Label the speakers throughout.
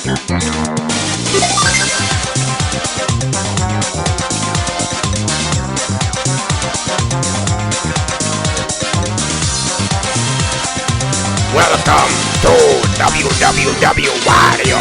Speaker 1: Welcome to Wario.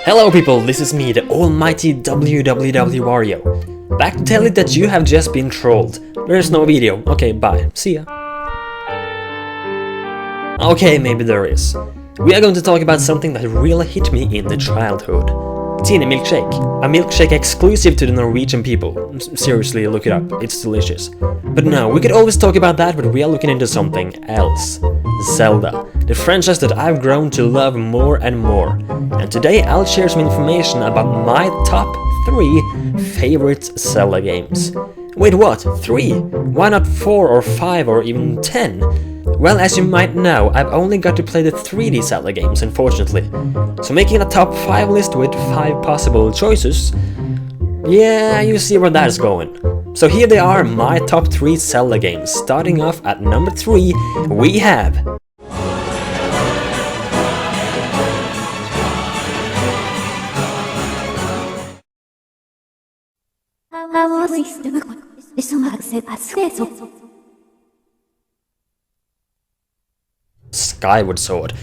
Speaker 2: Hello people, this is me, the almighty Wario. Back to tell you that you have just been trolled. There's no video. Okay, bye. See ya. Okay, maybe there is. We are going to talk about something that really hit me in the childhood. Tiny milkshake. A milkshake exclusive to the Norwegian people. Seriously, look it up, it's delicious. But no, we could always talk about that, but we are looking into something else. Zelda, the franchise that I've grown to love more and more. And today I'll share some information about my top 3 favorite Zelda games. Wait, what? 3? Why not 4 or 5 or even 10? Well, as you might know, I've only got to play the 3D Zelda games, unfortunately. So making a top 5 list with 5 possible choices, yeah, you see where that is going. So here they are, my top 3 Zelda games. Starting off at number 3, we have... Skyward Sword.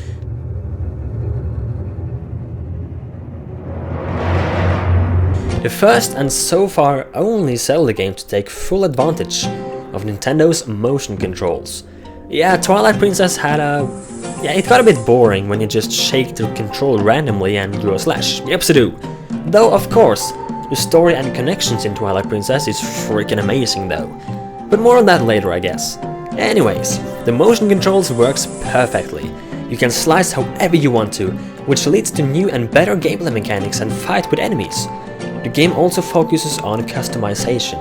Speaker 2: The first and so far only Zelda game to take full advantage of Nintendo's motion controls. Yeah, Twilight Princess had it got a bit boring when you just shake the control randomly and do a slash. Yep, do. Though, of course, the story and connections in Twilight Princess is freaking amazing though. But more on that later, I guess. Anyways, the motion controls works perfectly. You can slice however you want to, which leads to new and better gameplay mechanics and fight with enemies. The game also focuses on customization,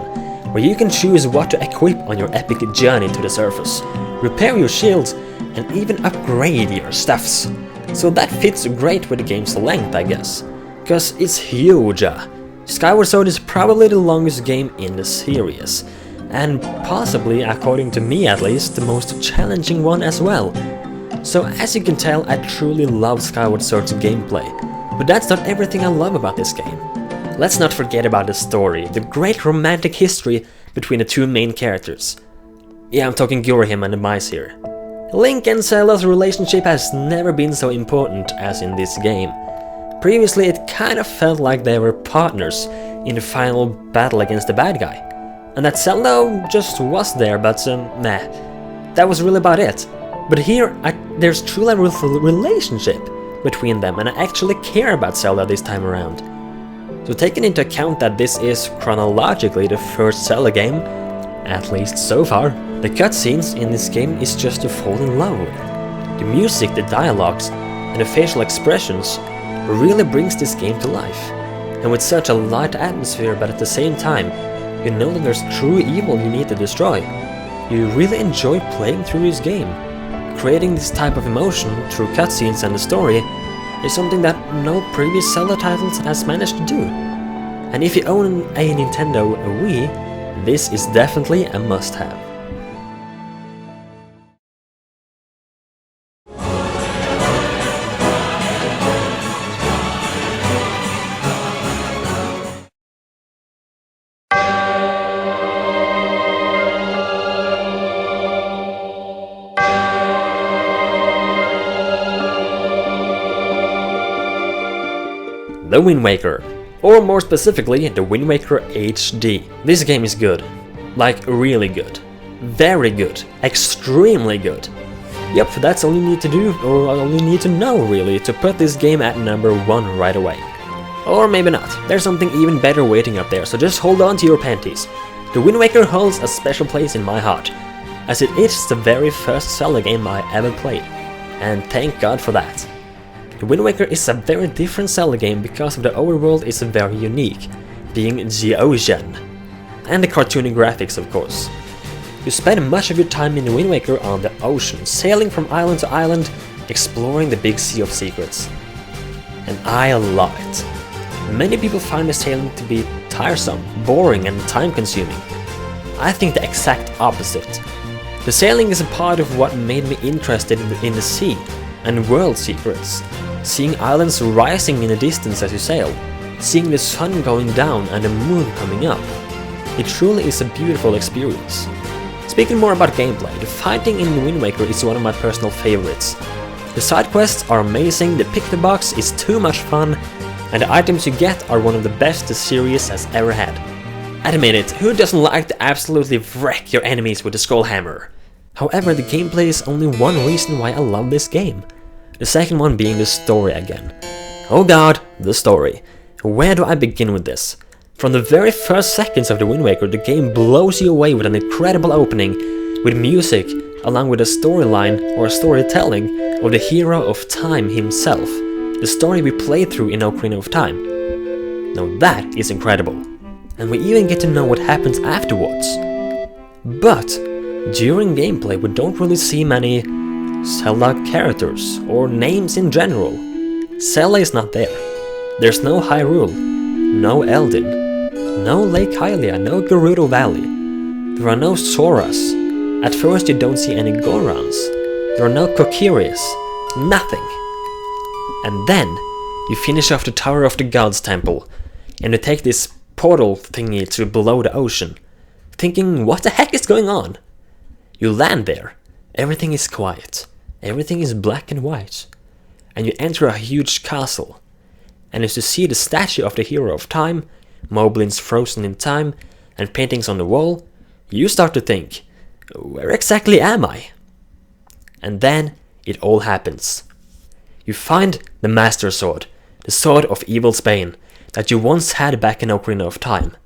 Speaker 2: where you can choose what to equip on your epic journey to the surface, repair your shields, and even upgrade your stuffs. So that fits great with the game's length, I guess, cause it's huge. Skyward Sword is probably the longest game in the series, and possibly, according to me at least, the most challenging one as well. So as you can tell, I truly love Skyward Sword's gameplay, but that's not everything I love about this game. Let's not forget about the story, the great romantic history between the two main characters. Yeah, I'm talking Ghirahim and the mice here. Link and Zelda's relationship has never been so important as in this game. Previously it kind of felt like they were partners in the final battle against the bad guy. And that Zelda just was there, but meh. That was really about it. But here, there's truly a relationship between them, and I actually care about Zelda this time around. So taking into account that this is chronologically the first Zelda game, at least so far, the cutscenes in this game is just to fall in love with. The music, the dialogues, and the facial expressions really brings this game to life. And with such a light atmosphere, but at the same time, you know that there's true evil you need to destroy. You really enjoy playing through this game. Creating this type of emotion through cutscenes and the story is something that no previous Zelda titles has managed to do. And if you own a Nintendo Wii, this is definitely a must-have. The Wind Waker, or more specifically, the Wind Waker HD. This game is good. Like, really good. Very good. Extremely good. Yep, that's all you need to do, or all you need to know really, to put this game at number 1 right away. Or maybe not. There's something even better waiting up there, so just hold on to your panties. The Wind Waker holds a special place in my heart, as it is the very first Zelda game I ever played. And thank God for that. The Wind Waker is a very different Zelda game because of the overworld is very unique, being the ocean. And the cartoony graphics, of course. You spend much of your time in the Wind Waker on the ocean, sailing from island to island, exploring the big sea of secrets. And I love it. Many people find the sailing to be tiresome, boring and time-consuming. I think the exact opposite. The sailing is a part of what made me interested in the sea and world secrets. seeing islands rising in the distance as you sail, seeing the sun going down and the moon coming up. It truly is a beautiful experience. Speaking more about gameplay, the fighting in Wind Waker is one of my personal favorites. The side quests are amazing, the pick the box is too much fun, and the items you get are one of the best the series has ever had. Admit it, who doesn't like to absolutely wreck your enemies with the scroll hammer? However, the gameplay is only one reason why I love this game. The second one being the story again. Oh god, the story. Where do I begin with this? From the very first seconds of the Wind Waker, the game blows you away with an incredible opening, with music, along with a storyline or a storytelling of the hero of time himself. The story we played through in Ocarina of Time. Now that is incredible. And we even get to know what happens afterwards. But during gameplay we don't really see many Zelda characters or names in general. Zelda is not there. There's no Hyrule, no Eldin, no Lake Hylia, no Gerudo Valley. There are no Soras. At first you don't see any Gorons. There are no Kokiris. Nothing. And then you finish off the Tower of the Gods temple and you take this portal thingy to below the ocean, thinking what the heck is going on? You land there, everything is quiet, everything is black and white, and you enter a huge castle, and as you see the statue of the hero of time, moblins frozen in time, and paintings on the wall, you start to think, where exactly am I? And then it all happens. You find the Master Sword, the Sword of Evil's Bane, that you once had back in Ocarina of Time.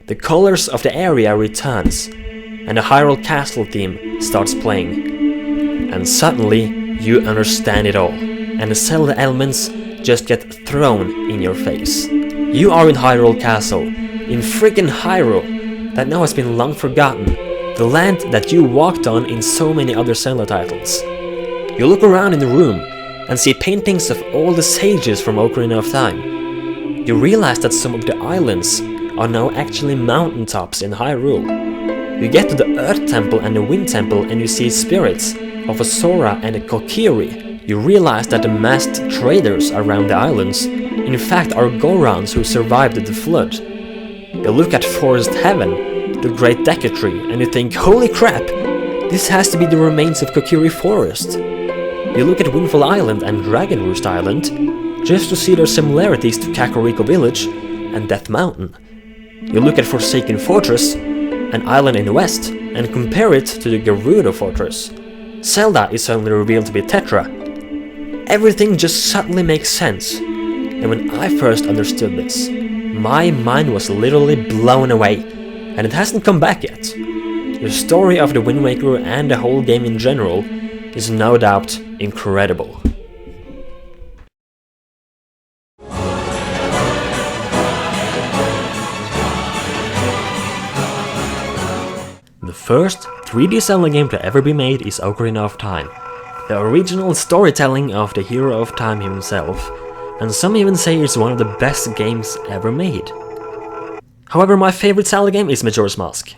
Speaker 2: The colors of the area returns, and the Hyrule Castle theme starts playing. And suddenly, you understand it all, and the Zelda elements just get thrown in your face. You are in Hyrule Castle, in freaking Hyrule, that now has been long forgotten, the land that you walked on in so many other Zelda titles. You look around in the room, and see paintings of all the sages from Ocarina of Time. You realize that some of the islands are now actually mountaintops in Hyrule. You get to the Earth Temple and the Wind Temple and you see spirits of a Sora and a Kokiri. You realize that the masked traders around the islands in fact are Gorons who survived the flood. You look at Forest Heaven, the Great Deku Tree, and you think, holy crap, this has to be the remains of Kokiri Forest. You look at Windfall Island and Dragon Roost Island, just to see their similarities to Kakariko Village and Death Mountain. You look at Forsaken Fortress, an island in the west, and compare it to the Gerudo Fortress. Zelda is suddenly revealed to be Tetra. Everything just suddenly makes sense. And when I first understood this, my mind was literally blown away, and it hasn't come back yet. The story of the Wind Waker and the whole game in general is no doubt incredible. The first 3D Zelda game to ever be made is Ocarina of Time, the original storytelling of the hero of time himself, and some even say it's one of the best games ever made. However, my favorite Zelda game is Majora's Mask.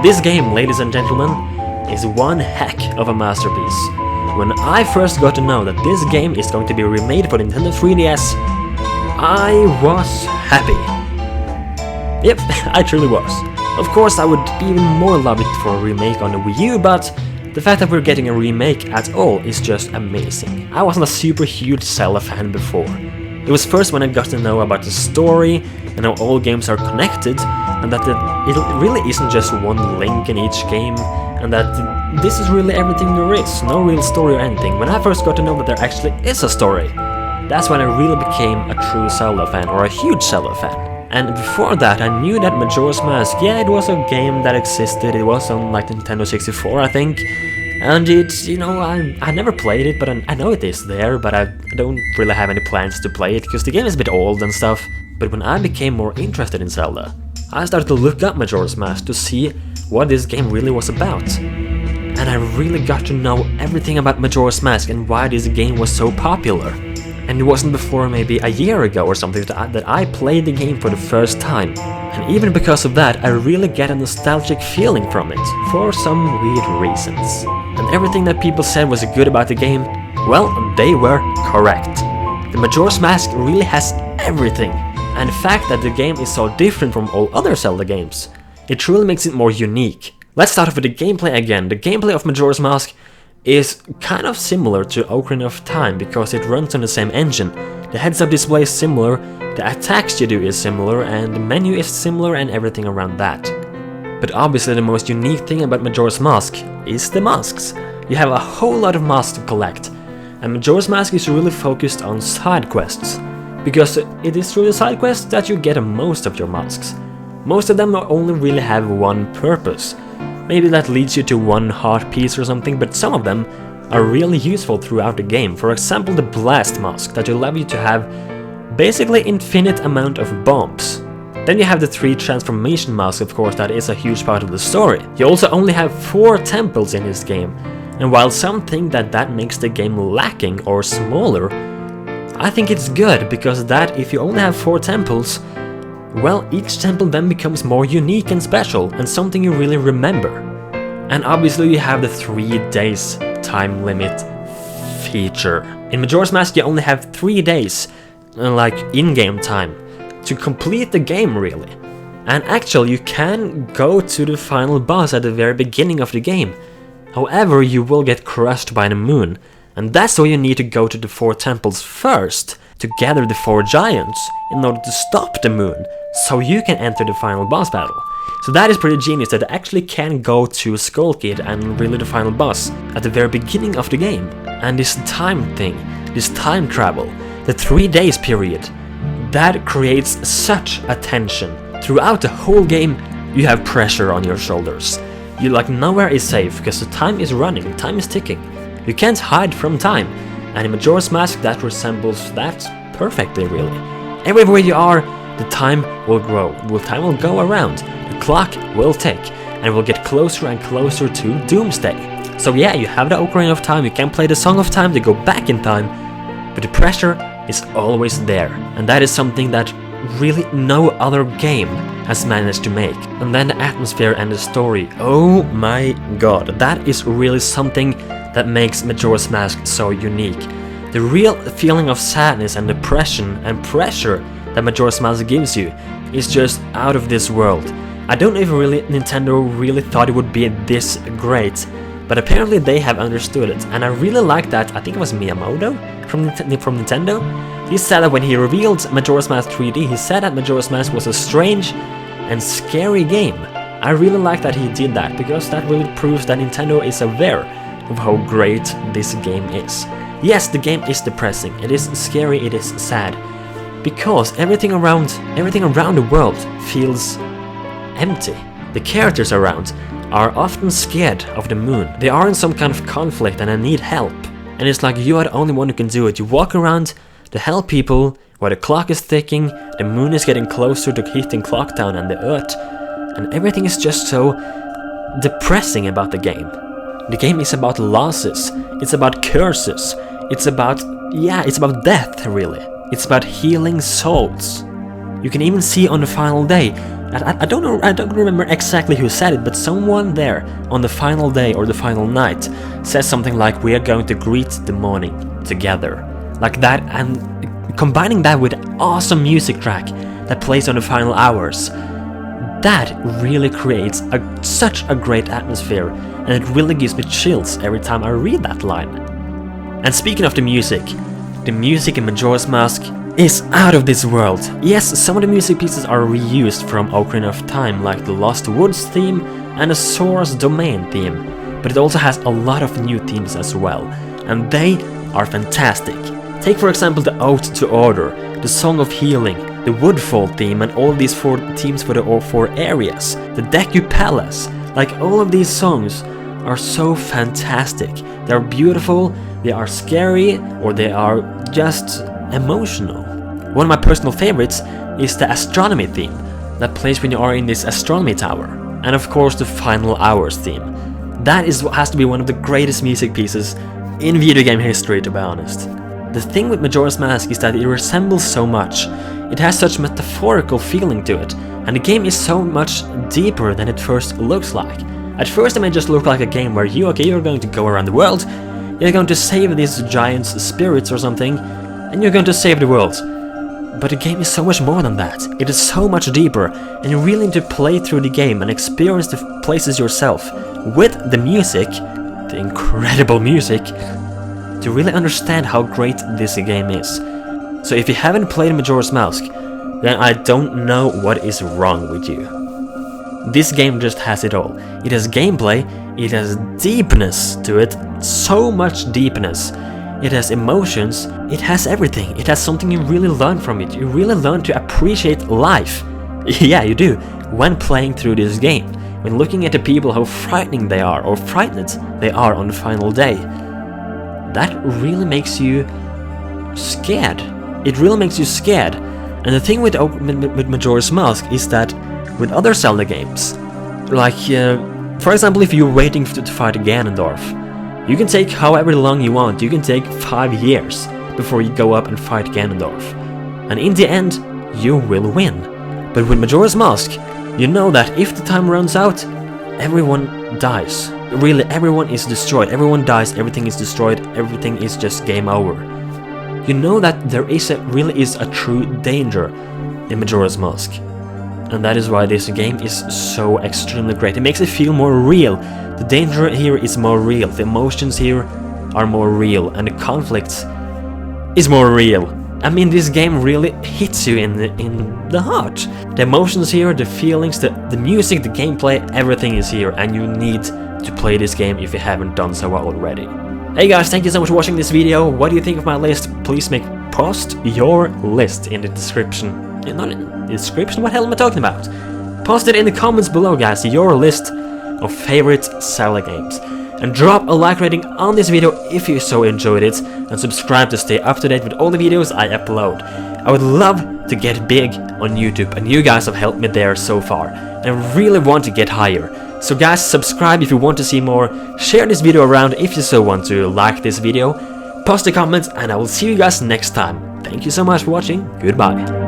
Speaker 2: This game, ladies and gentlemen, is one heck of a masterpiece. When I first got to know that this game is going to be remade for Nintendo 3DS, I was happy. Yep, I truly was. Of course, I would even more love it for a remake on the Wii U, but the fact that we're getting a remake at all is just amazing. I wasn't a super huge Zelda fan before. It was first when I got to know about the story and how all games are connected, and that it really isn't just one link in each game, and that this is really everything there is, no real story or anything. When I first got to know that there actually is a story, that's when I really became a true Zelda fan, or a huge Zelda fan. And before that I knew that Majora's Mask, yeah, it was a game that existed, it was on like Nintendo 64 I think, and it's, you know, I never played it, but I know it is there, but I don't really have any plans to play it, because the game is a bit old and stuff. But when I became more interested in Zelda, I started to look up Majora's Mask to see what this game really was about. and I really got to know everything about Majora's Mask and why this game was so popular. And it wasn't before maybe a year ago or something that I played the game for the first time. And even because of that, I really get a nostalgic feeling from it, for some weird reasons. And everything that people said was good about the game, well, they were correct. The Majora's Mask really has everything, and the fact that the game is so different from all other Zelda games, it truly makes it more unique. Let's start off with the gameplay again. The gameplay of Majora's Mask is kind of similar to Ocarina of Time because it runs on the same engine. The heads-up display is similar, the attacks you do is similar, and the menu is similar and everything around that. But obviously the most unique thing about Majora's Mask is the masks. You have a whole lot of masks to collect, and Majora's Mask is really focused on side quests, because it is through the side quests that you get most of your masks. Most of them only really have one purpose. Maybe that leads you to one heart piece or something, but some of them are really useful throughout the game. For example, the blast mask that will allow you to have basically infinite amount of bombs. Then you have the 3 transformation masks, of course, that is a huge part of the story. You also only have 4 temples in this game, and while some think that makes the game lacking or smaller, I think it's good, because that if you only have 4 temples, well, each temple then becomes more unique and special, and something you really remember. And obviously you have the 3 days time limit feature. In Majora's Mask you only have 3 days, like in-game time, to complete the game really. And actually you can go to the final boss at the very beginning of the game. However, you will get crushed by the moon, and that's why you need to go to the 4 temples first, to gather the 4 giants in order to stop the moon, so you can enter the final boss battle. So that is pretty genius that I actually can go to Skull Kid and really the final boss at the very beginning of the game. And this time thing, this time travel, the 3 days period, that creates such a tension. Throughout the whole game, you have pressure on your shoulders. You like nowhere is safe because the time is running, time is ticking. You can't hide from time. And in Majora's Mask that resembles that perfectly really. Everywhere you are, the time will grow, the time will go around, the clock will tick, and it will get closer and closer to Doomsday. So yeah, you have the Ocarina of Time, you can play the Song of Time to go back in time, but the pressure is always there, and that is something that really no other game has managed to make. And then the atmosphere and the story, oh my god, that is really something that makes Majora's Mask so unique. The real feeling of sadness and depression and pressure that Majora's Mask gives you is just out of this world. I don't know if Nintendo really thought it would be this great, but apparently they have understood it, and I really like that. I think it was Miyamoto from Nintendo. He said that when he revealed Majora's Mask 3D, he said that Majora's Mask was a strange and scary game. I really like that he did that, because that really proves that Nintendo is aware of how great this game is. Yes, the game is depressing, it is scary, it is sad, because everything around the world feels empty. The characters around are often scared of the moon. They are in some kind of conflict and they need help. And it's like you are the only one who can do it. You walk around to help people where the clock is ticking, the moon is getting closer to hitting clock down and the earth, and everything is just so depressing about the game. The game is about losses, it's about curses, it's about death really. It's about healing souls. You can even see on the final day, I don't remember exactly who said it, but someone there on the final day or the final night says something like, we are going to greet the morning together. Like that, and combining that with an awesome music track that plays on the final hours, that really creates such a great atmosphere, and it really gives me chills every time I read that line. And speaking of the music in Majora's Mask is out of this world. Yes, some of the music pieces are reused from Ocarina of Time, like the Lost Woods theme and the Sora's Domain theme, but it also has a lot of new themes as well, and they are fantastic. Take for example the Ode to Order, the Song of Healing, the Woodfall theme, and all these 4 themes for the 4 areas, the Deku Palace. Like, all of these songs are so fantastic. They are beautiful, they are scary, or they are just emotional. One of my personal favorites is the Astronomy theme that plays when you are in this astronomy tower, and of course the Final Hours theme. That is what has to be one of the greatest music pieces in video game history, to be honest. The thing with Majora's Mask is that it resembles so much. It has such metaphorical feeling to it, and the game is so much deeper than it first looks like. At first it may just look like a game where you're going to go around the world, you're going to save these giant spirits or something, and you're going to save the world. But the game is so much more than that. It is so much deeper, and you really need to play through the game and experience the places yourself with the music, the incredible music, to really understand how great this game is. So if you haven't played Majora's Mask, then I don't know what is wrong with you. This game just has it all. It has gameplay, it has deepness to it, so much deepness. It has emotions, it has everything. It has something you really learn from it. You really learn to appreciate life. Yeah, you do, when playing through this game. When looking at the people, how frightening they are, or frightened they are on the final day. That really makes you scared. It really makes you scared. And the thing with Majora's Mask is that with other Zelda games, like, for example, if you're waiting to fight Ganondorf, you can take however long you want. You can take 5 years before you go up and fight Ganondorf. And in the end, you will win. But with Majora's Mask, you know that if the time runs out, everyone dies. Really, everyone is destroyed. Everyone dies, everything is destroyed, everything is just game over. You know that there really is a true danger in Majora's Mask. And that is why this game is so extremely great. It makes it feel more real. The danger here is more real. The emotions here are more real. And the conflict is more real. I mean, this game really hits you in the heart. The emotions here, the feelings, the music, the gameplay, everything is here. And you need to play this game if you haven't done so already. Hey guys, thank you so much for watching this video. What do you think of my list? Please post your list in the description. Not in the description? What the hell am I talking about? Post it in the comments below, guys, your list of favorite Zelda games. And drop a like rating on this video if you so enjoyed it, and subscribe to stay up to date with all the videos I upload. I would love to get big on YouTube, and you guys have helped me there so far. And I really want to get higher. So guys, subscribe if you want to see more, share this video around if you so want to, like this video, post a comment, and I will see you guys next time. Thank you so much for watching, goodbye.